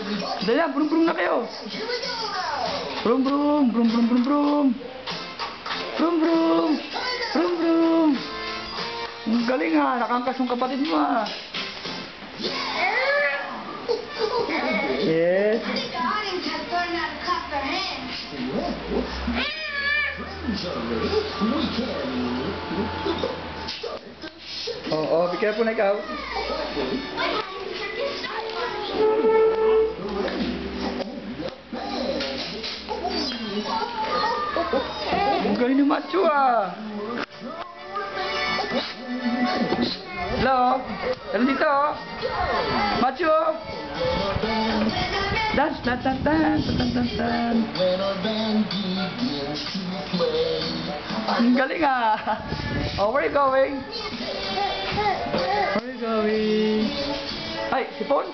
Dali na, brum-brum na kayo. Brum-brum, brum-brum-brum-brum. Brum-brum, brum-brum. Ang galing ha, nakangkas yung kapatid mo ha. Yes. Oh, be careful na ikaw. Ang galing ni Macho ah. Hello? Ano dito? Macho? Dance, dance, dance, dance, dance, dance, dance. Ang galing ah. Oh, where are you going? Where are you going? Ay, sipon?